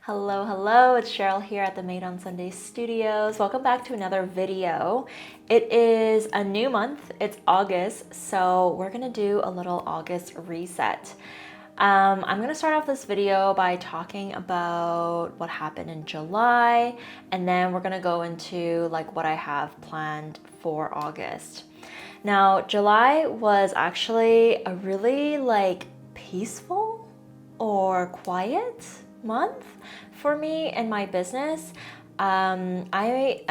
Hello, it's Cheryl here at the Made on Sunday Studios. Welcome back to another video. It is a new month, it's August, so we're gonna do a little August reset. I'm gonna start off this video by talking about what happened in July, and then we're gonna go into like what I have planned for August. Now, July was actually a really peaceful or quiet month for me and my business. I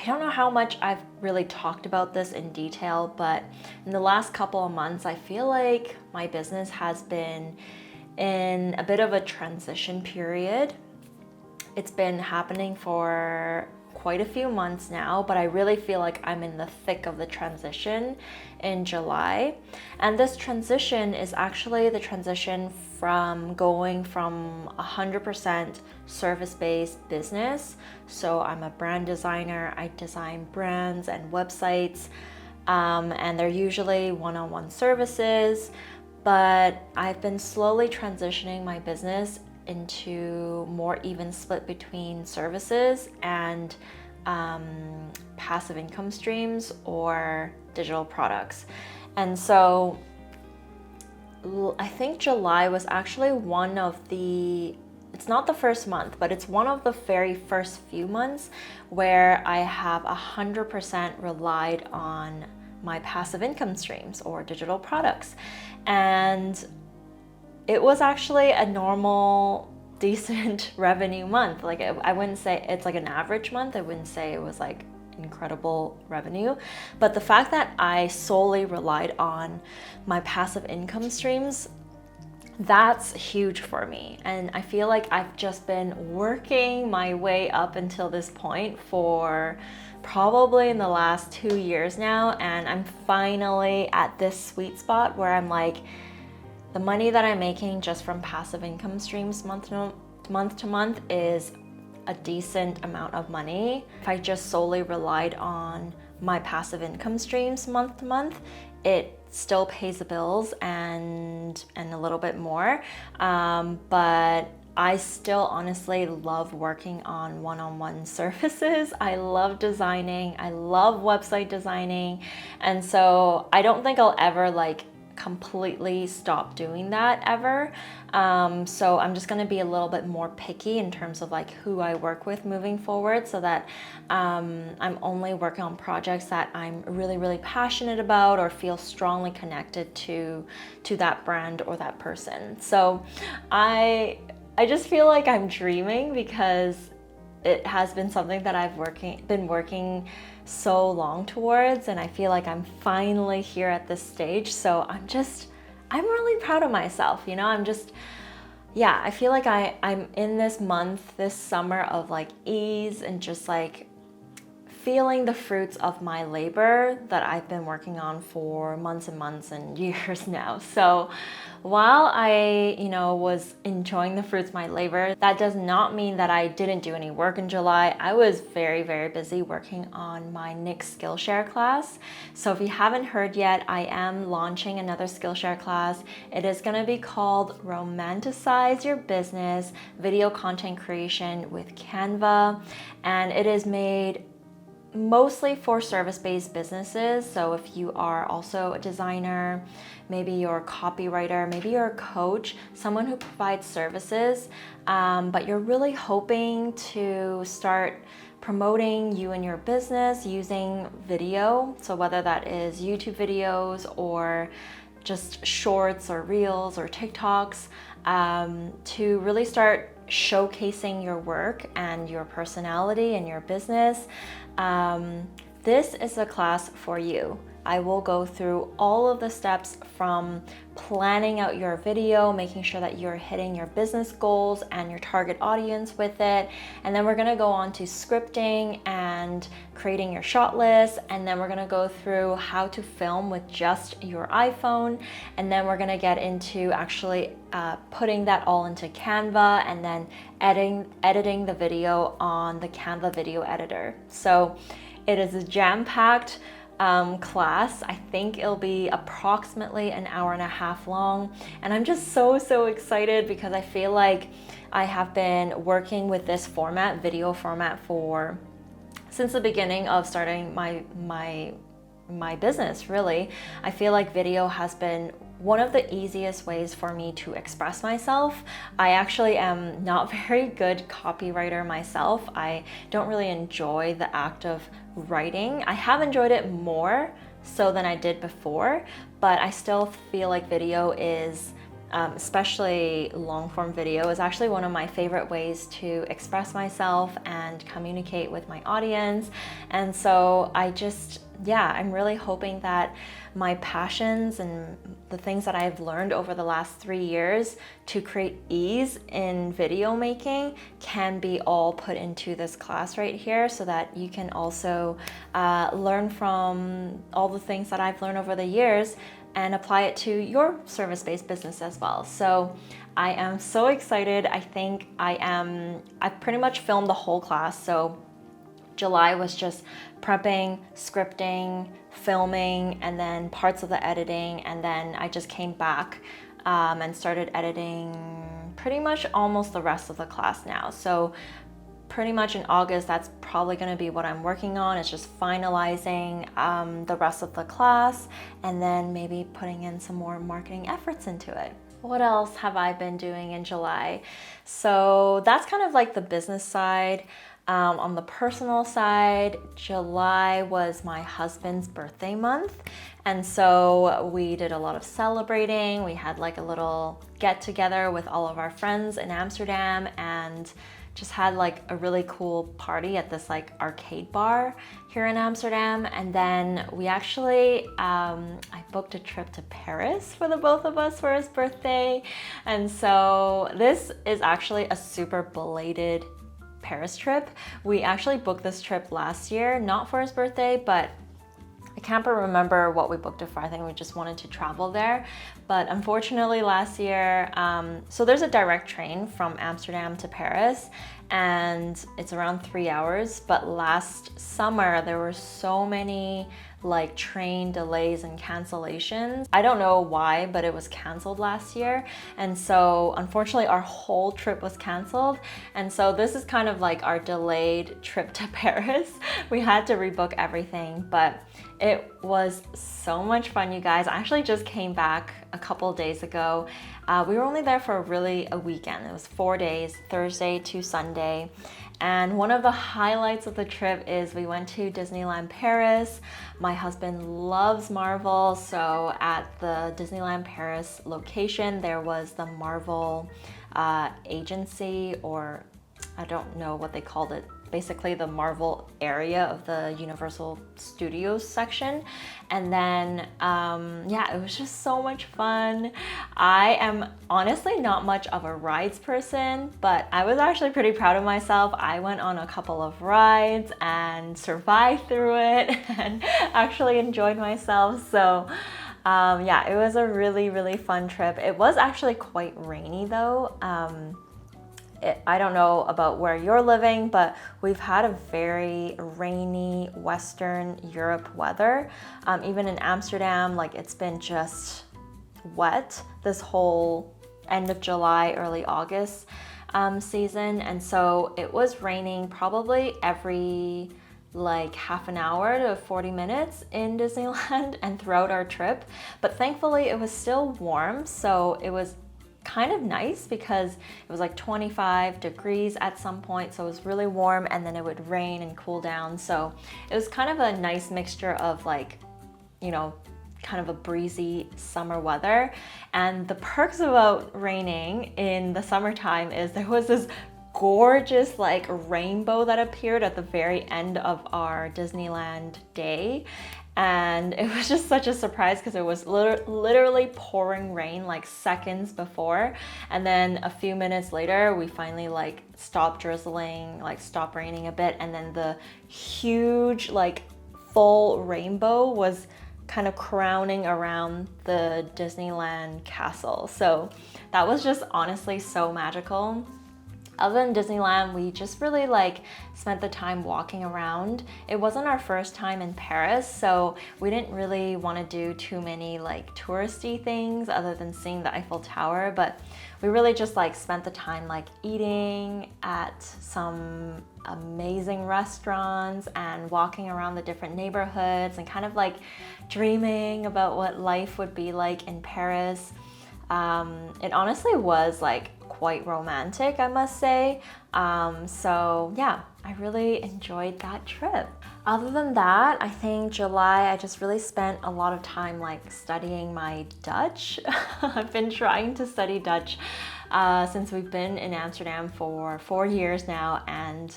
don't know how much I've really talked about this in detail, but in the last couple of months, I feel like my business has been in a bit of a transition period. It's been happening for quite a few months now, but I really feel like I'm in the thick of the transition in July. And this transition is actually the transition from going from 100% service-based business. So I'm a brand designer, I design brands and websites, and they're usually one-on-one services, but I've been slowly transitioning my business into more even split between services and passive income streams or digital products. And so I think July was actually it's not the first month, but it's one of the very first few months where I have 100% relied on my passive income streams or digital products. And it was actually a normal, decent revenue month. I wouldn't say it's like an average month. I wouldn't say it was like incredible revenue. But the fact that I solely relied on my passive income streams, that's huge for me. And I feel like I've just been working my way up until this point for probably in the last 2 years now. And I'm finally at this sweet spot where I'm like, the money that I'm making just from passive income streams month to month is a decent amount of money. If I just solely relied on my passive income streams month to month, it still pays the bills and a little bit more. But I still honestly love working on one-on-one services. I love designing, I love website designing. And so I don't think I'll ever completely stop doing that ever. So I'm just gonna be a little bit more picky in terms of who I work with moving forward, so that I'm only working on projects that I'm really, really passionate about or feel strongly connected to that brand or that person. So I just feel like I'm dreaming because it has been something that I've been working so long towards, and I feel like I'm finally here at this stage. So I'm really proud of myself, you know. I feel like I'm in this summer of ease and just feeling the fruits of my labor that I've been working on for months and months and years now. So while I, was enjoying the fruits of my labor, that does not mean that I didn't do any work in July. I was very, very busy working on my next Skillshare class. So if you haven't heard yet, I am launching another Skillshare class. It is going to be called Romanticize Your Business Video Content Creation with Canva, and it is made mostly for service-based businesses. So if you are also a designer, maybe you're a copywriter, maybe you're a coach, someone who provides services, but you're really hoping to start promoting you and your business using video. So whether that is YouTube videos or just shorts or reels or TikToks, to really start showcasing your work and your personality and your business, this is a class for you. I will go through all of the steps from planning out your video, making sure that you're hitting your business goals and your target audience with it. And then we're gonna go on to scripting and creating your shot list. And then we're gonna go through how to film with just your iPhone. And then we're gonna get into actually putting that all into Canva and then editing the video on the Canva video editor. So it is a jam-packed class. I think it'll be approximately an hour and a half long, and I'm just so excited because I feel like I have been working with this format, video format, since the beginning of starting my business, really. I feel like video has been one of the easiest ways for me to express myself. I actually am not very good copywriter myself. I don't really enjoy the act of writing. I have enjoyed it more so than I did before, but I still feel like video is, especially long form video, is actually one of my favorite ways to express myself and communicate with my audience. And so I'm really hoping that my passions and the things that I've learned over the last 3 years to create ease in video making can be all put into this class right here, so that you can also learn from all the things that I've learned over the years and apply it to your service-based business as well. So I am so excited. I think I pretty much filmed the whole class. So July was just prepping, scripting, filming, and then parts of the editing. And then I just came back and started editing pretty much almost the rest of the class now. So pretty much in August, that's probably going to be what I'm working on. It's just finalizing the rest of the class and then maybe putting in some more marketing efforts into it. What else have I been doing in July? So that's kind of like the business side. On the personal side, July was my husband's birthday month. And so we did a lot of celebrating. We had like a little get together with all of our friends in Amsterdam and just had like a really cool party at this like arcade bar here in Amsterdam. And then we actually, I booked a trip to Paris for the both of us for his birthday. And so this is actually a super belated Paris trip. We actually booked this trip last year, not for his birthday, but I can't remember what we booked it for. I think we just wanted to travel there. But unfortunately last year, so there's a direct train from Amsterdam to Paris and it's around 3 hours. But last summer, there were so many like train delays and cancellations. I don't know why, but it was canceled last year. And so unfortunately our whole trip was canceled. And so this is kind of like our delayed trip to Paris. We had to rebook everything, but it was so much fun, you guys. I actually just came back a couple days ago. We were only there for a weekend. It was 4 days, Thursday to Sunday. And one of the highlights of the trip is we went to Disneyland Paris. My husband loves Marvel, so at the Disneyland Paris location, there was the Marvel agency, or I don't know what they called it, basically the Marvel area of the Universal Studios section. And then, it was just so much fun. I am honestly not much of a rides person, but I was actually pretty proud of myself. I went on a couple of rides and survived through it and actually enjoyed myself. So it was a really, really fun trip. It was actually quite rainy though. I don't know about where you're living, but we've had a very rainy Western Europe weather. Even in Amsterdam, like it's been just wet this whole end of July, early August season. And so it was raining probably every like half an hour to 40 minutes in Disneyland and throughout our trip. But thankfully it was still warm, so it was kind of nice because it was like 25 degrees at some point, so it was really warm, and then it would rain and cool down. So it was kind of a nice mixture of like, you know, kind of a breezy summer weather. And the perks about raining in the summertime is there was this gorgeous like rainbow that appeared at the very end of our Disneyland day. And it was just such a surprise because it was literally pouring rain like seconds before. And then a few minutes later, we finally like stopped drizzling, like stopped raining a bit. And then the huge like full rainbow was kind of crowning around the Disneyland castle. So that was just honestly so magical. Other than Disneyland, we just really like spent the time walking around. It wasn't our first time in Paris, so we didn't really want to do too many like touristy things other than seeing the Eiffel Tower, but we really just like spent the time like eating at some amazing restaurants and walking around the different neighborhoods and kind of like dreaming about what life would be like in Paris. It honestly was like quite romantic, I must say. So yeah, I really enjoyed that trip. Other than that, I think July, I just really spent a lot of time like studying my Dutch. I've been trying to study Dutch since we've been in Amsterdam for 4 years now, and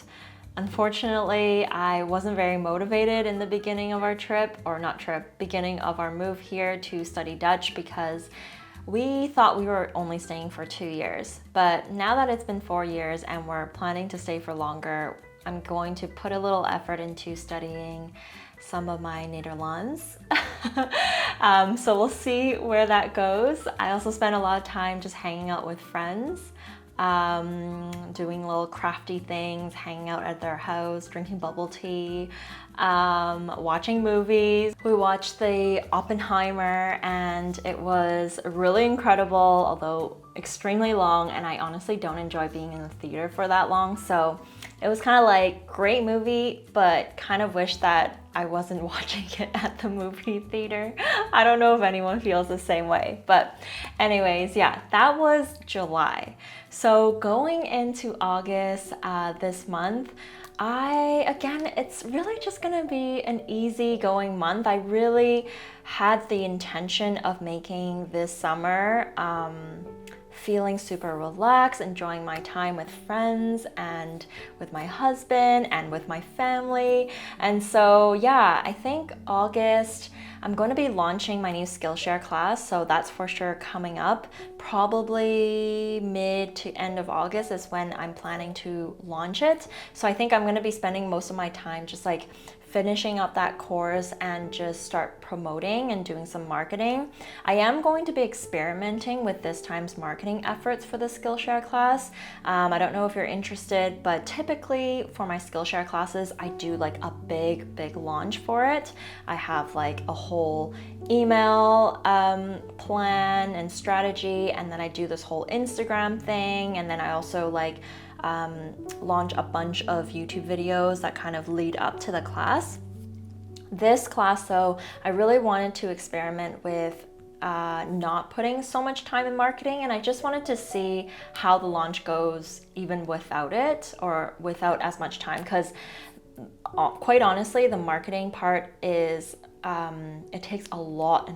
unfortunately, I wasn't very motivated in the beginning of our trip, or not trip, beginning of our move here to study Dutch, because we thought we were only staying for 2 years. But now that it's been 4 years and we're planning to stay for longer, I'm going to put a little effort into studying some of my Nederlands. So we'll see where that goes. I also spent a lot of time just hanging out with friends, doing little crafty things, hanging out at their house, drinking bubble tea, watching movies. We watched the Oppenheimer and it was really incredible, although extremely long, and I honestly don't enjoy being in the theater for that long. So it was kind of like great movie, but kind of wish that I wasn't watching it at the movie theater. I don't know if anyone feels the same way, but anyways, yeah, that was July. So going into August this month, it's really just gonna be an easy-going month. I really had the intention of making this summer feeling super relaxed, enjoying my time with friends and with my husband and with my family. And so yeah, I think August, I'm going to be launching my new Skillshare class, so that's for sure coming up. Probably mid to end of August is when I'm planning to launch it. So I think I'm going to be spending most of my time just like finishing up that course and just start promoting and doing some marketing. I am going to be experimenting with this time's marketing efforts for the Skillshare class. I don't know if you're interested, but typically for my Skillshare classes, I do like a big launch for it. I have like a whole email plan and strategy, and then I do this whole Instagram thing, and then I also like launch a bunch of YouTube videos that kind of lead up to the class. This class though, I really wanted to experiment with not putting so much time in marketing, and I just wanted to see how the launch goes even without it, or without as much time, because quite honestly, the marketing part is it takes a lot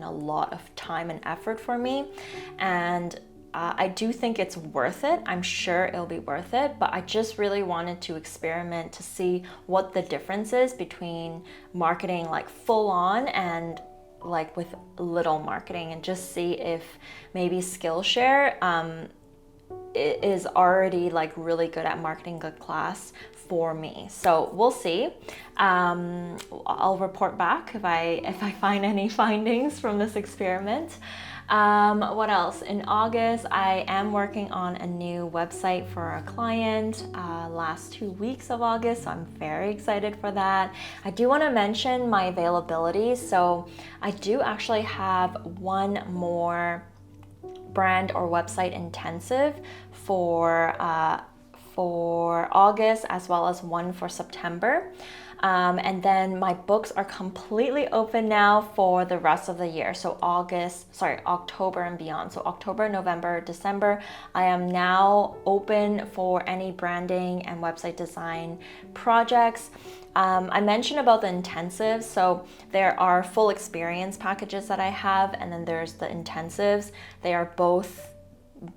of time and effort for me, and I do think it's worth it. I'm sure it'll be worth it, but I just really wanted to experiment to see what the difference is between marketing like full on and like with little marketing, and just see if maybe Skillshare is already like really good at marketing a class for me. So we'll see. I'll report back if I find any findings from this experiment. What else? In August, I am working on a new website for a client last 2 weeks of August, so I'm very excited for that. I do want to mention my availability. So I do actually have one more brand or website intensive for August, as well as one for September. And then my books are completely open now for the rest of the year. So October and beyond. So October, November, December, I am now open for any branding and website design projects. I mentioned about the intensives. So there are full experience packages that I have, and then there's the intensives. They are both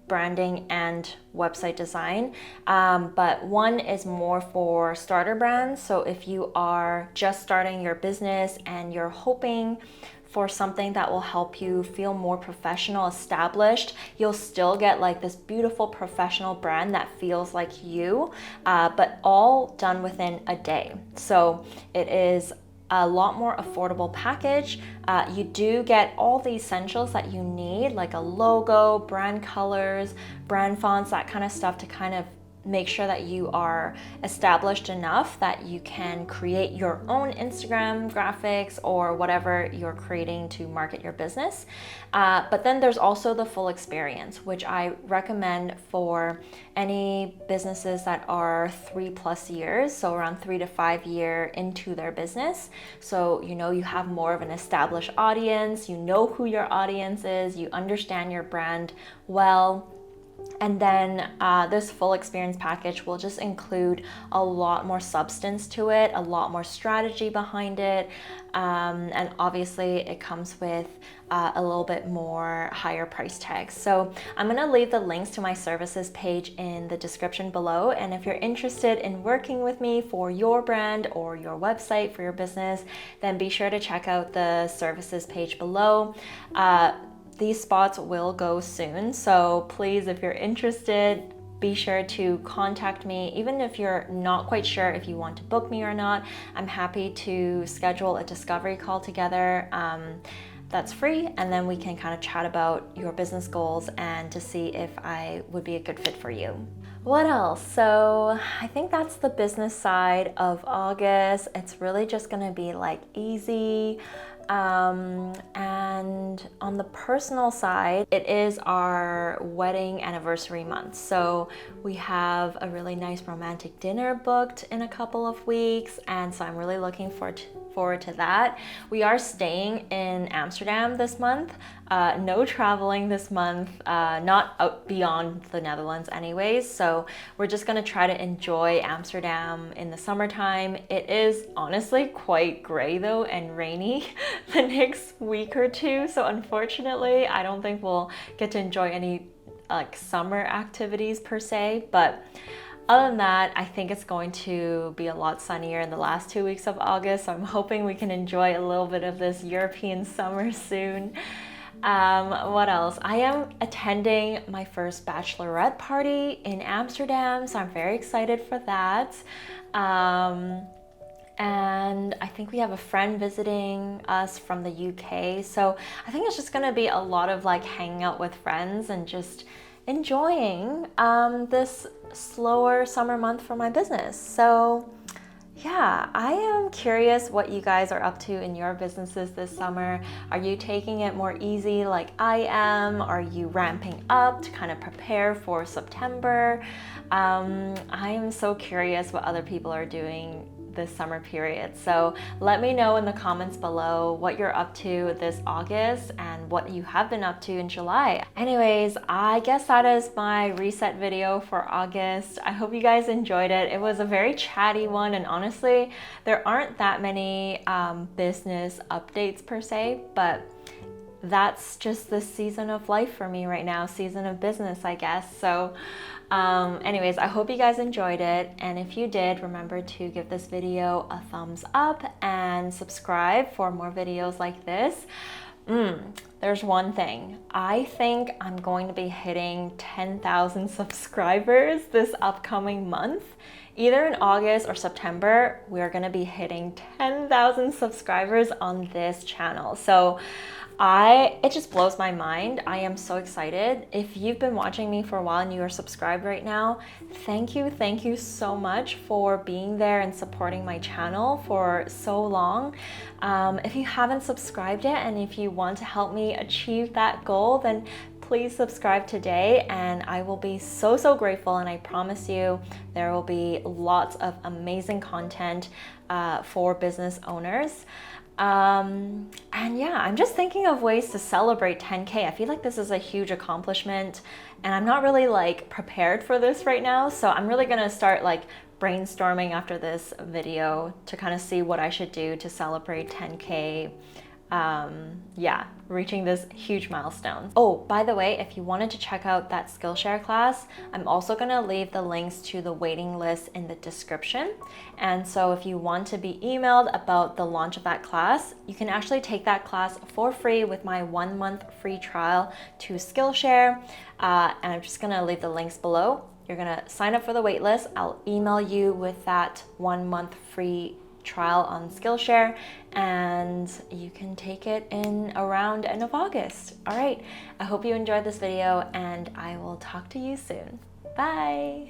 branding and website design, but one is more for starter brands. So if you are just starting your business and you're hoping for something that will help you feel more professional, established, you'll still get like this beautiful professional brand that feels like you, but all done within a day. So it is a lot more affordable package. You do get all the essentials that you need, like a logo, brand colors, brand fonts, that kind of stuff to kind of make sure that you are established enough that you can create your own Instagram graphics or whatever you're creating to market your business. But then there's also the full experience, which I recommend for any businesses that are 3+ years, so around 3 to 5 years into their business. So you know you have more of an established audience, you know who your audience is, you understand your brand well. And then this full experience package will just include a lot more substance to it, a lot more strategy behind it. And obviously it comes with a little bit more higher price tags. So I'm gonna leave the links to my services page in the description below. And if you're interested in working with me for your brand or your website for your business, then be sure to check out the services page below. These spots will go soon, so please, if you're interested, be sure to contact me. Even if you're not quite sure if you want to book me or not, I'm happy to schedule a discovery call together. That's free, and then we can kind of chat about your business goals and to see if I would be a good fit for you. What else? So I think that's the business side of August. It's really just gonna be like easy. And on the personal side, it is our wedding anniversary month. So we have a really nice romantic dinner booked in a couple of weeks. And so I'm really looking forward to that. We are staying in Amsterdam this month. No traveling this month, not out beyond the Netherlands anyways. So we're just gonna try to enjoy Amsterdam in the summertime. It is honestly quite gray though and rainy the next week or two. So unfortunately, I don't think we'll get to enjoy any like summer activities per se, but other than that, I think it's going to be a lot sunnier in the last 2 weeks of August. So I'm hoping we can enjoy a little bit of this European summer soon. What else? I am attending my first bachelorette party in Amsterdam, so I'm very excited for that. And I think we have a friend visiting us from the UK, so I think it's just gonna be a lot of like hanging out with friends and just enjoying this slower summer month for my business. So yeah, I am curious what you guys are up to in your businesses this summer. Are you taking it more easy like I am? Are you ramping up to kind of prepare for September? I am so curious what other people are doing this summer period. So let me know in the comments below what you're up to this August and what you have been up to in July. Anyways, I guess that is my reset video for August. I hope you guys enjoyed it. It was a very chatty one, and honestly, there aren't that many business updates per se, but that's just the season of life for me right now, season of business, I guess. So anyways, I hope you guys enjoyed it, and if you did, remember to give this video a thumbs up and subscribe for more videos like this. There's one thing. I think I'm going to be hitting 10,000 subscribers this upcoming month. Either in August or September, we're gonna be hitting 10,000 subscribers on this channel. So it just blows my mind. I am so excited. If you've been watching me for a while and you are subscribed right now, thank you so much for being there and supporting my channel for so long. If you haven't subscribed yet and if you want to help me achieve that goal, then please subscribe today and I will be so grateful, and I promise you there will be lots of amazing content for business owners. And yeah, I'm just thinking of ways to celebrate 10K. I feel like this is a huge accomplishment and I'm not really like prepared for this right now. So I'm really gonna start like brainstorming after this video to kind of see what I should do to celebrate 10K. Yeah, reaching this huge milestone. Oh, by the way, if you wanted to check out that Skillshare class, I'm also gonna leave the links to the waiting list in the description. And so if you want to be emailed about the launch of that class, you can actually take that class for free with my 1-month free trial to Skillshare. And I'm just gonna leave the links below. You're gonna sign up for the waitlist. I'll email you with that 1-month free trial on Skillshare, and you can take it in around end of August. All right, I hope you enjoyed this video and I will talk to you soon. Bye.